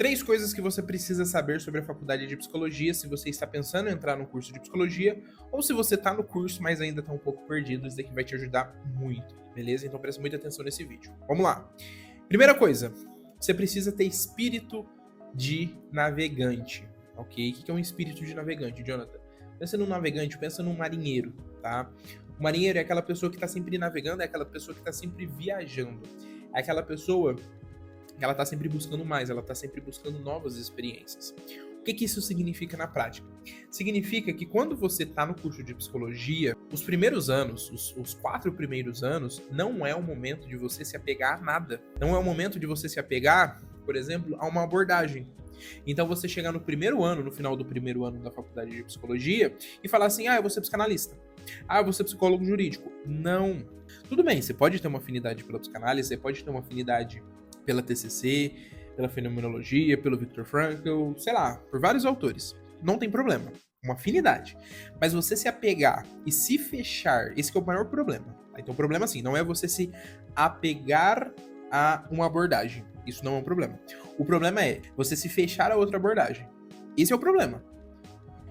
3 coisas que você precisa saber sobre a faculdade de psicologia se você está pensando em entrar no curso de psicologia ou se você está no curso, mas ainda está um pouco perdido. Isso daqui vai te ajudar muito, beleza? Então presta muita atenção nesse vídeo. Vamos lá. Primeira coisa, você precisa ter espírito de navegante, ok? O que é um espírito de navegante, Jonathan? Pensa num navegante, pensa num marinheiro, tá? O marinheiro é aquela pessoa que está sempre navegando, é aquela pessoa que está sempre viajando. É aquela pessoa que ela está sempre buscando mais, ela está sempre buscando novas experiências. O que isso significa na prática? Significa que quando você está no curso de psicologia, os primeiros anos, os 4 primeiros anos, não é o momento de você se apegar a nada. Não é o momento de você se apegar, por exemplo, a uma abordagem. Então você chegar no primeiro ano, no final do primeiro ano da faculdade de psicologia, e falar assim, eu vou ser psicanalista. Eu vou ser psicólogo jurídico. Não. Tudo bem, você pode ter uma afinidade pela psicanálise, você pode ter uma afinidade pela TCC, pela fenomenologia, pelo Viktor Frankl, sei lá, por vários autores. Não tem problema. Uma afinidade. Mas você se apegar e se fechar, esse que é o maior problema. Então o problema, assim, não é você se apegar a uma abordagem. Isso não é um problema. O problema é você se fechar a outra abordagem. Esse é o problema.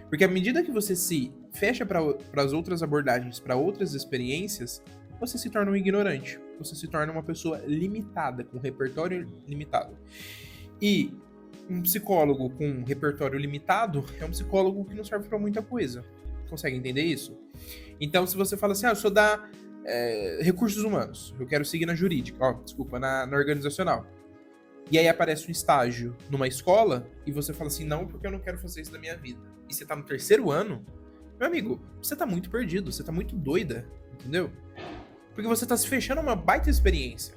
Porque à medida que você se fecha para as outras abordagens, para outras experiências, você se torna um ignorante. Você se torna uma pessoa limitada, com repertório limitado. E um psicólogo com um repertório limitado é um psicólogo que não serve para muita coisa. Consegue entender isso? Então, se você fala assim, eu sou da recursos humanos, eu quero seguir na jurídica, na organizacional. E aí aparece um estágio numa escola e você fala assim, não, porque eu não quero fazer isso da minha vida. E você tá no 3º ano, meu amigo, você tá muito perdido, você tá muito doida, entendeu? Porque você tá se fechando a uma baita experiência.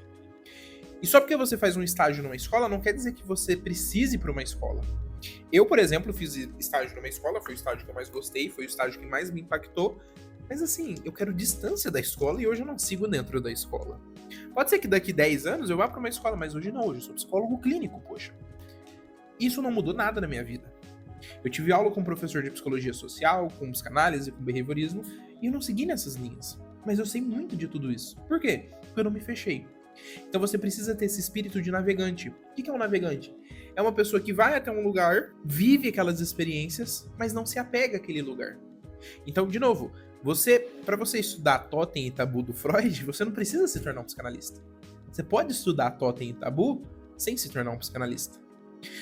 E só porque você faz um estágio numa escola, não quer dizer que você precise ir pra uma escola. Eu, por exemplo, fiz estágio numa escola, foi o estágio que eu mais gostei, foi o estágio que mais me impactou. Mas assim, eu quero distância da escola e hoje eu não sigo dentro da escola. Pode ser que daqui 10 anos eu vá pra uma escola, mas hoje não, hoje eu sou psicólogo clínico, poxa. Isso não mudou nada na minha vida. Eu tive aula com um professor de psicologia social, com psicanálise, com behaviorismo, e eu não segui nessas linhas. Mas eu sei muito de tudo isso. Por quê? Porque eu não me fechei. Então você precisa ter esse espírito de navegante. O que é um navegante? É uma pessoa que vai até um lugar, vive aquelas experiências, mas não se apega àquele lugar. Então, de novo, para você estudar Totem e Tabu do Freud, você não precisa se tornar um psicanalista. Você pode estudar Totem e Tabu sem se tornar um psicanalista.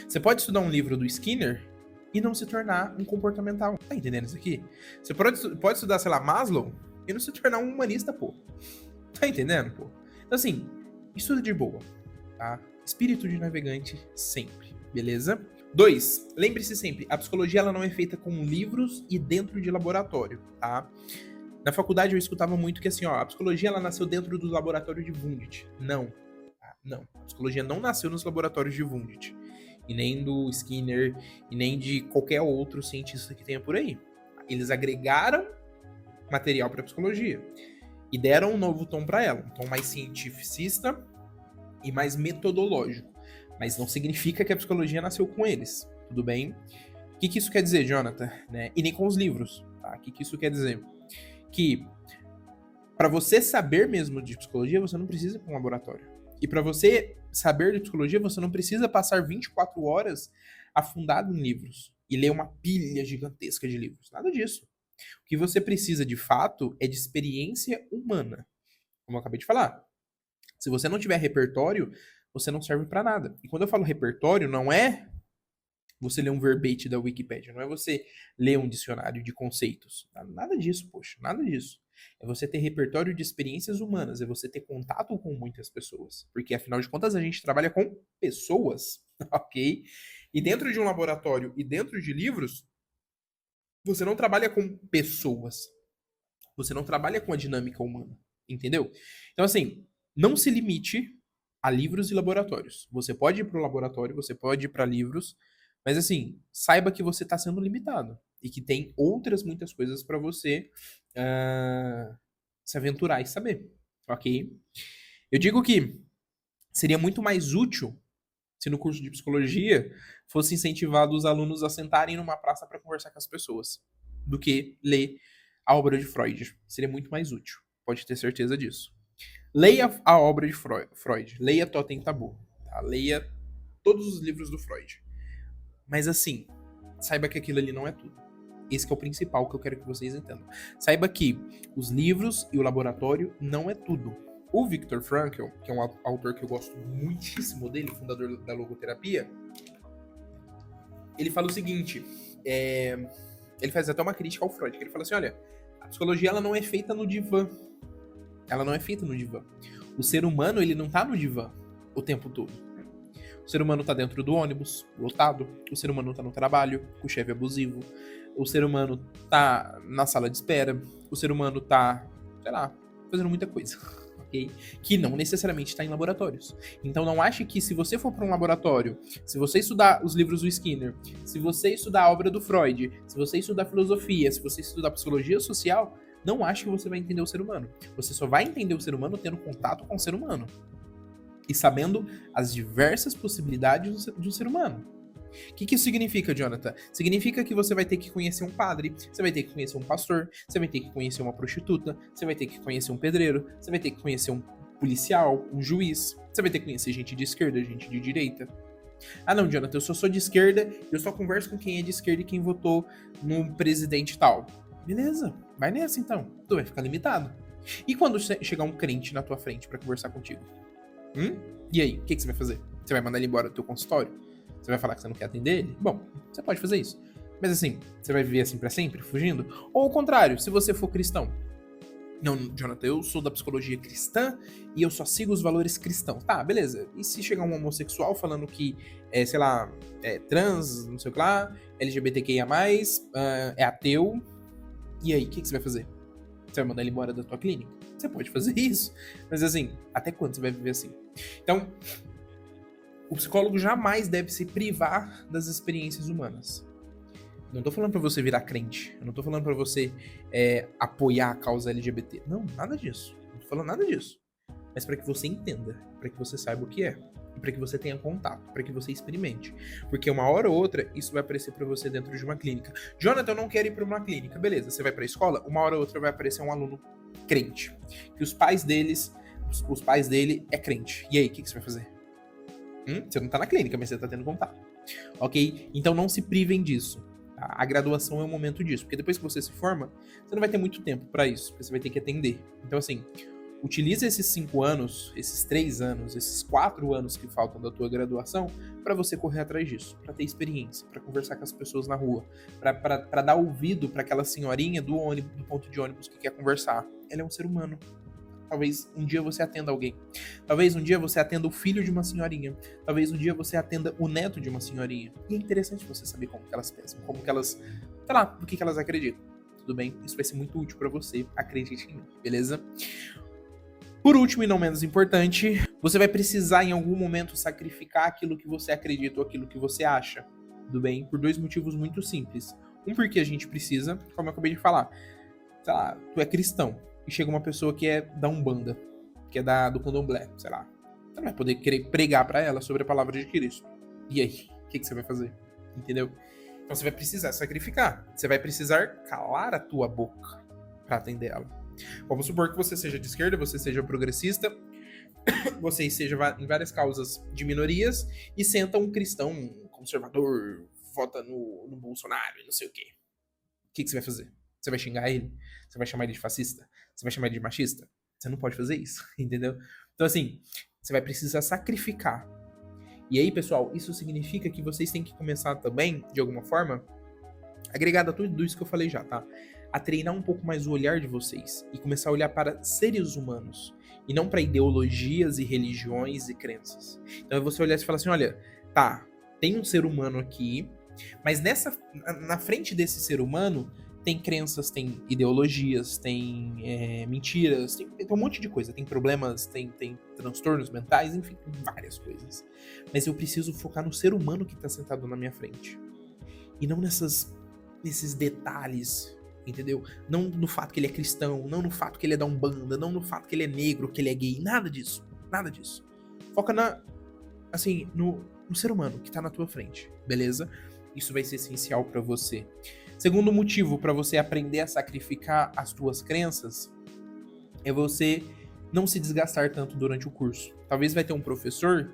Você pode estudar um livro do Skinner e não se tornar um comportamental. Tá entendendo isso aqui? Você pode estudar, sei lá, Maslow e não se tornar um humanista, pô. Tá entendendo, pô? Então, assim, estuda de boa, tá? Espírito de navegante sempre, beleza? 2, lembre-se sempre, a psicologia ela não é feita com livros e dentro de laboratório, tá? Na faculdade eu escutava muito que assim, a psicologia ela nasceu dentro do laboratório de Wundt. Não, tá? Não. A psicologia não nasceu nos laboratórios de Wundt. E nem do Skinner, e nem de qualquer outro cientista que tenha por aí. Eles agregaram material para a psicologia e deram um novo tom para ela, um tom mais cientificista e mais metodológico. Mas não significa que a psicologia nasceu com eles, tudo bem? O que isso quer dizer, Jonathan? Né? E nem com os livros, tá? O que isso quer dizer? Que para você saber mesmo de psicologia, você não precisa ir para um laboratório. E para você saber de psicologia, você não precisa passar 24 horas afundado em livros e ler uma pilha gigantesca de livros. Nada disso. O que você precisa, de fato, é de experiência humana. Como eu acabei de falar. Se você não tiver repertório, você não serve para nada. E quando eu falo repertório, não é você ler um verbete da Wikipédia, não é você ler um dicionário de conceitos. Nada disso, poxa, nada disso. É você ter repertório de experiências humanas, é você ter contato com muitas pessoas. Porque, afinal de contas, a gente trabalha com pessoas, ok? E dentro de um laboratório e dentro de livros, você não trabalha com pessoas. Você não trabalha com a dinâmica humana, entendeu? Então, assim, não se limite a livros e laboratórios. Você pode ir para o laboratório, você pode ir para livros, mas assim, saiba que você está sendo limitado e que tem outras muitas coisas para você se aventurar e saber, ok? Eu digo que seria muito mais útil se no curso de psicologia fosse incentivado os alunos a sentarem numa praça para conversar com as pessoas, do que ler a obra de Freud. Seria muito mais útil, pode ter certeza disso. Leia a obra de Freud, leia Totem e Tabu, tá? Leia todos os livros do Freud. Mas assim, saiba que aquilo ali não é tudo. Esse que é o principal que eu quero que vocês entendam. Saiba que os livros e o laboratório não é tudo. O Viktor Frankl, que é um autor que eu gosto muitíssimo dele, fundador da logoterapia, ele fala o seguinte, ele faz até uma crítica ao Freud, que ele fala assim, olha, a psicologia ela não é feita no divã. Ela não é feita no divã. O ser humano, ele não tá no divã o tempo todo. O ser humano tá dentro do ônibus, lotado. O ser humano tá no trabalho, com o chefe abusivo. O ser humano tá na sala de espera. O ser humano tá, sei lá, fazendo muita coisa, ok? Que não necessariamente tá em laboratórios. Então não ache que se você for para um laboratório, se você estudar os livros do Skinner, se você estudar a obra do Freud, se você estudar filosofia, se você estudar psicologia social, não ache que você vai entender o ser humano. Você só vai entender o ser humano tendo contato com o ser humano. E sabendo as diversas possibilidades do ser humano. O que isso significa, Jonathan? Significa que você vai ter que conhecer um padre, você vai ter que conhecer um pastor, você vai ter que conhecer uma prostituta, você vai ter que conhecer um pedreiro, você vai ter que conhecer um policial, um juiz, você vai ter que conhecer gente de esquerda, gente de direita. Ah não, Jonathan, eu só sou de esquerda, eu só converso com quem é de esquerda e quem votou no presidente tal. Beleza, vai nessa então, tu vai ficar limitado. E quando chegar um crente na tua frente pra conversar contigo? E aí, o que você vai fazer? Você vai mandar ele embora do teu consultório? Você vai falar que você não quer atender ele? Bom, você pode fazer isso. Mas assim, você vai viver assim pra sempre, fugindo? Ou ao contrário, se você for cristão? Não, Jonathan, eu sou da psicologia cristã e eu só sigo os valores cristãos. Tá, beleza. E se chegar um homossexual falando que é, sei lá, é trans, não sei o que lá, LGBTQIA+, é ateu, e aí, o que você vai fazer? Você vai mandar ele embora da tua clínica? Você pode fazer isso. Mas assim, até quando você vai viver assim? Então, o psicólogo jamais deve se privar das experiências humanas. Não tô falando pra você virar crente. Eu não tô falando pra você apoiar a causa LGBT. Não, nada disso. Não tô falando nada disso. Mas pra que você entenda, pra que você saiba o que é. E pra que você tenha contato, pra que você experimente. Porque uma hora ou outra, isso vai aparecer pra você dentro de uma clínica. Jonathan, eu não quero ir pra uma clínica. Beleza, você vai pra escola, uma hora ou outra vai aparecer um aluno crente. Que os pais dele é crente. E aí, o que você vai fazer? Você não tá na clínica, mas você tá tendo contato. Ok? Então não se privem disso. Tá? A graduação é um momento disso. Porque depois que você se forma, você não vai ter muito tempo pra isso. Porque você vai ter que atender. Então assim, utilize esses 5 anos, esses 3 anos, esses 4 anos que faltam da tua graduação pra você correr atrás disso. Pra ter experiência, pra conversar com as pessoas na rua. Pra dar ouvido pra aquela senhorinha do ponto de ônibus que quer conversar. Ela é um ser humano. Talvez um dia você atenda alguém. Talvez um dia você atenda o filho de uma senhorinha. Talvez um dia você atenda o neto de uma senhorinha. E é interessante você saber como que elas pensam, como que elas, sei lá, do que elas acreditam. Tudo bem? Isso vai ser muito útil pra você. Acredite em mim, beleza? Por último e não menos importante, você vai precisar em algum momento sacrificar aquilo que você acredita ou aquilo que você acha. Tudo bem? Por 2 motivos muito simples. Um, porque a gente precisa, como eu acabei de falar. Sei lá, tu é cristão. E chega uma pessoa que é da Umbanda, que é do Candomblé, sei lá. Você não vai poder querer pregar pra ela sobre a palavra de Cristo. E aí, o que você vai fazer? Entendeu? Então você vai precisar sacrificar. Você vai precisar calar a tua boca pra atender ela. Vamos supor que você seja de esquerda, você seja progressista, você seja em várias causas de minorias e senta um cristão, um conservador, vota no Bolsonaro e não sei o quê. O que você vai fazer? Você vai xingar ele? Você vai chamar ele de fascista? Você vai chamar ele de machista? Você não pode fazer isso, entendeu? Então, assim, você vai precisar sacrificar. E aí, pessoal, isso significa que vocês têm que começar também, de alguma forma, agregado a tudo isso que eu falei já, tá? A treinar um pouco mais o olhar de vocês e começar a olhar para seres humanos e não para ideologias e religiões e crenças. Então é você olhar e falar assim, olha, tá, tem um ser humano aqui, mas na frente desse ser humano tem crenças, tem ideologias, tem mentiras, tem um monte de coisa. Tem problemas, tem transtornos mentais, enfim, tem várias coisas. Mas eu preciso focar no ser humano que tá sentado na minha frente. E não nesses detalhes, entendeu? Não no fato que ele é cristão, não no fato que ele é da Umbanda, não no fato que ele é negro, que ele é gay, nada disso. Nada disso. Foca no ser humano que tá na tua frente, beleza? Isso vai ser essencial pra você. Segundo motivo para você aprender a sacrificar as tuas crenças é você não se desgastar tanto durante o curso. Talvez vai ter um professor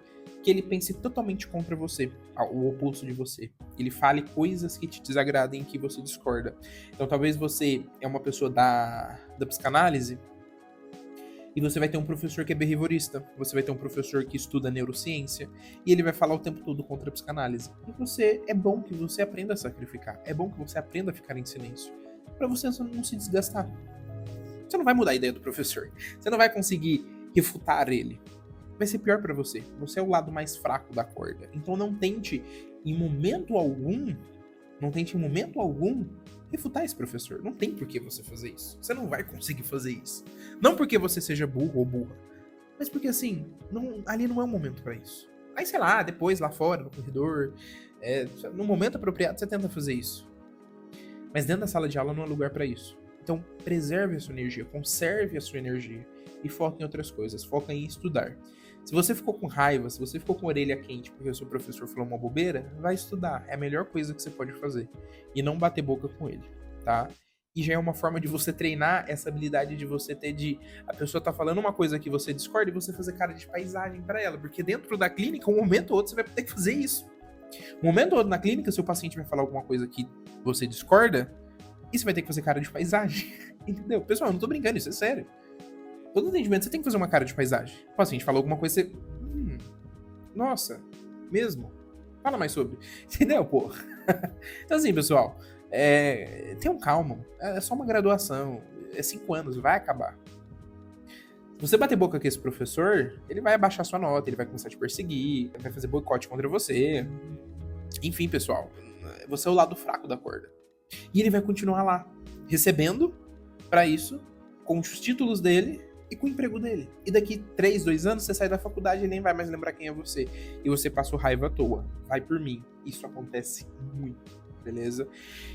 que ele pense totalmente contra você, o oposto de você. Ele fale coisas que te desagradem, que você discorda. Então talvez você é uma pessoa da psicanálise e você vai ter um professor que é behaviorista, você vai ter um professor que estuda neurociência e ele vai falar o tempo todo contra a psicanálise. E é bom que você aprenda a sacrificar, é bom que você aprenda a ficar em silêncio, para você não se desgastar. Você não vai mudar a ideia do professor, você não vai conseguir refutar ele. Vai ser pior pra você. Você é o lado mais fraco da corda. Então não tente em momento algum refutar esse professor. Não tem por que você fazer isso. Você não vai conseguir fazer isso. Não porque você seja burro ou burra, mas porque assim, ali não é o momento pra isso. Aí sei lá, depois lá fora, no corredor, no momento apropriado você tenta fazer isso. Mas dentro da sala de aula não é lugar pra isso. Então preserve a sua energia, conserve a sua energia e foque em outras coisas. Foca em estudar. Se você ficou com raiva, se você ficou com a orelha quente porque o seu professor falou uma bobeira, vai estudar. É a melhor coisa que você pode fazer. E não bater boca com ele, tá? E já é uma forma de você treinar essa habilidade de você ter a pessoa tá falando uma coisa que você discorda e você fazer cara de paisagem para ela. Porque dentro da clínica, um momento ou outro, você vai ter que fazer isso. Um momento ou outro na clínica, seu paciente vai falar alguma coisa que você discorda e você vai ter que fazer cara de paisagem. Entendeu? Pessoal, eu não tô brincando, isso é sério. Todo atendimento você tem que fazer uma cara de paisagem. O paciente falou alguma coisa, você... nossa, mesmo? Fala mais sobre. Entendeu, pô? Então assim, pessoal, tenham calma. É só uma graduação. É 5 anos, vai acabar. Se você bater boca com esse professor, ele vai abaixar sua nota, ele vai começar a te perseguir, vai fazer boicote contra você. Enfim, pessoal, você é o lado fraco da corda. E ele vai continuar lá, recebendo pra isso, com os títulos dele e com o emprego dele. E daqui 3, 2 anos, você sai da faculdade e nem vai mais lembrar quem é você. E você passou raiva à toa. Vai por mim. Isso acontece muito, beleza?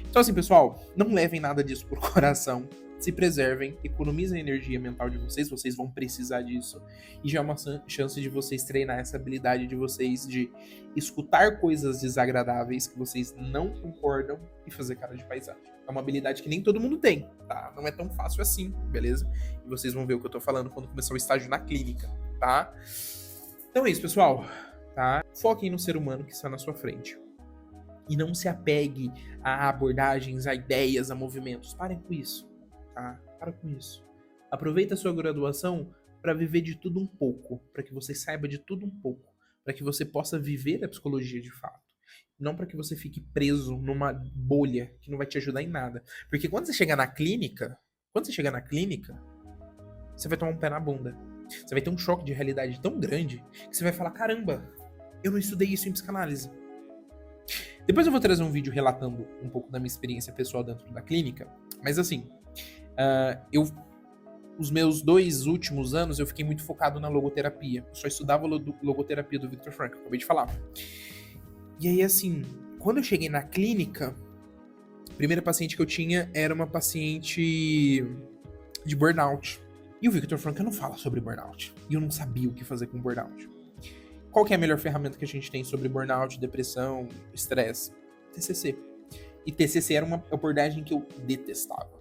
Então assim, pessoal, não levem nada disso por coração. Se preservem, economizem a energia mental de vocês vão precisar disso. E já é uma chance de vocês treinar essa habilidade de vocês de escutar coisas desagradáveis que vocês não concordam e fazer cara de paisagem. É uma habilidade que nem todo mundo tem, tá? Não é tão fácil assim, beleza? E vocês vão ver o que eu tô falando quando começar o estágio na clínica, tá? Então é isso, pessoal, tá? Foquem no ser humano que está na sua frente. E não se apegue a abordagens, a ideias, a movimentos. Parem com isso. Tá? Para com isso. Aproveita a sua graduação para viver de tudo um pouco, para que você saiba de tudo um pouco, para que você possa viver a psicologia de fato. Não para que você fique preso numa bolha que não vai te ajudar em nada. Porque quando você chegar na clínica, você vai tomar um pé na bunda. Você vai ter um choque de realidade tão grande que você vai falar, caramba, eu não estudei isso em psicanálise. Depois eu vou trazer um vídeo relatando um pouco da minha experiência pessoal dentro da clínica, mas assim, os meus 2 últimos anos eu fiquei muito focado na logoterapia. Eu só estudava logoterapia do Viktor Frankl, acabei de falar. E aí, assim, quando eu cheguei na clínica, a primeira paciente que eu tinha era uma paciente de burnout. E o Viktor Frankl não fala sobre burnout. E eu não sabia o que fazer com burnout. Qual que é a melhor ferramenta que a gente tem sobre burnout, depressão, estresse? TCC. E TCC era uma abordagem que eu detestava.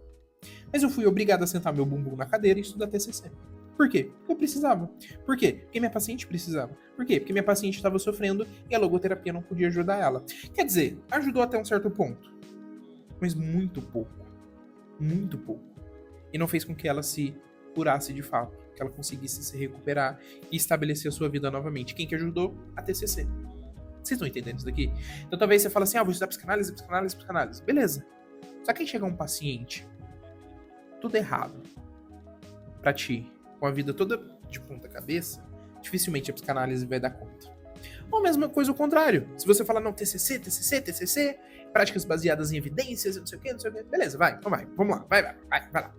Mas eu fui obrigado a sentar meu bumbum na cadeira e estudar TCC. Por quê? Porque eu precisava. Por quê? Porque minha paciente precisava. Por quê? Porque minha paciente estava sofrendo e a logoterapia não podia ajudar ela. Quer dizer, ajudou até um certo ponto. Mas muito pouco. Muito pouco. E não fez com que ela se curasse de fato. Que ela conseguisse se recuperar e estabelecer a sua vida novamente. Quem que ajudou? A TCC. Vocês estão entendendo isso daqui? Então talvez você fale assim, vou estudar psicanálise. Beleza. Só que aí chega um paciente tudo errado pra ti, com a vida toda de ponta cabeça, dificilmente a psicanálise vai dar conta. Ou a mesma coisa o contrário. Se você falar, não, TCC, práticas baseadas em evidências, não sei o quê, beleza, vamos lá, vai lá.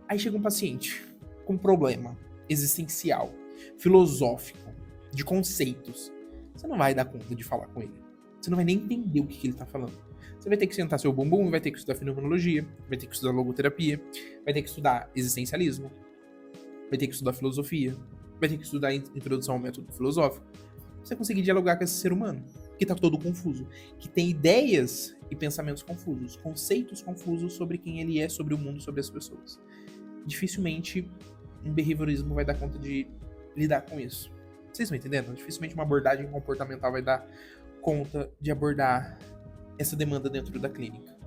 Aí chega um paciente com um problema existencial, filosófico, de conceitos. Você não vai dar conta de falar com ele. Você não vai nem entender o que ele tá falando. Você vai ter que sentar seu bumbum, vai ter que estudar fenomenologia, vai ter que estudar logoterapia, vai ter que estudar existencialismo, vai ter que estudar filosofia, vai ter que estudar introdução ao método filosófico. Você conseguir dialogar com esse ser humano, que tá todo confuso, que tem ideias e pensamentos confusos, conceitos confusos sobre quem ele é, sobre o mundo, sobre as pessoas. Dificilmente um behaviorismo vai dar conta de lidar com isso. Vocês estão entendendo? Dificilmente uma abordagem comportamental vai dar conta de abordar essa demanda dentro da clínica.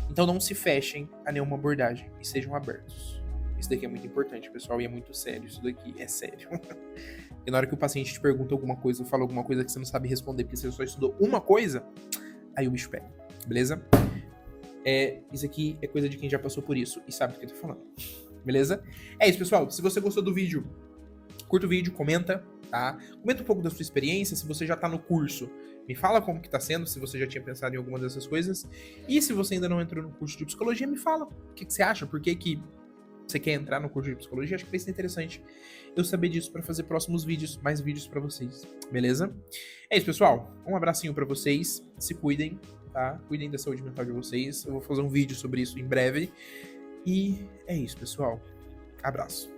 Então não se fechem a nenhuma abordagem e sejam abertos. Isso daqui é muito importante, pessoal, e é muito sério. Isso daqui é sério. E na hora que o paciente te pergunta alguma coisa, ou fala alguma coisa que você não sabe responder porque você só estudou uma coisa, aí o bicho pega, beleza? Isso aqui é coisa de quem já passou por isso e sabe do que eu tô falando, beleza? É isso, pessoal. Se você gostou do vídeo, curta o vídeo, comenta, tá? Comenta um pouco da sua experiência. Se você já tá no curso, me fala como que tá sendo, se você já tinha pensado em alguma dessas coisas. E se você ainda não entrou no curso de psicologia, me fala o que você acha, por que você quer entrar no curso de psicologia. Acho que vai ser interessante eu saber disso pra fazer próximos vídeos, mais vídeos pra vocês, beleza? É isso, pessoal. Um abracinho pra vocês, se cuidem, tá? Cuidem da saúde mental de vocês. Eu vou fazer um vídeo sobre isso em breve. E é isso, pessoal. Abraço.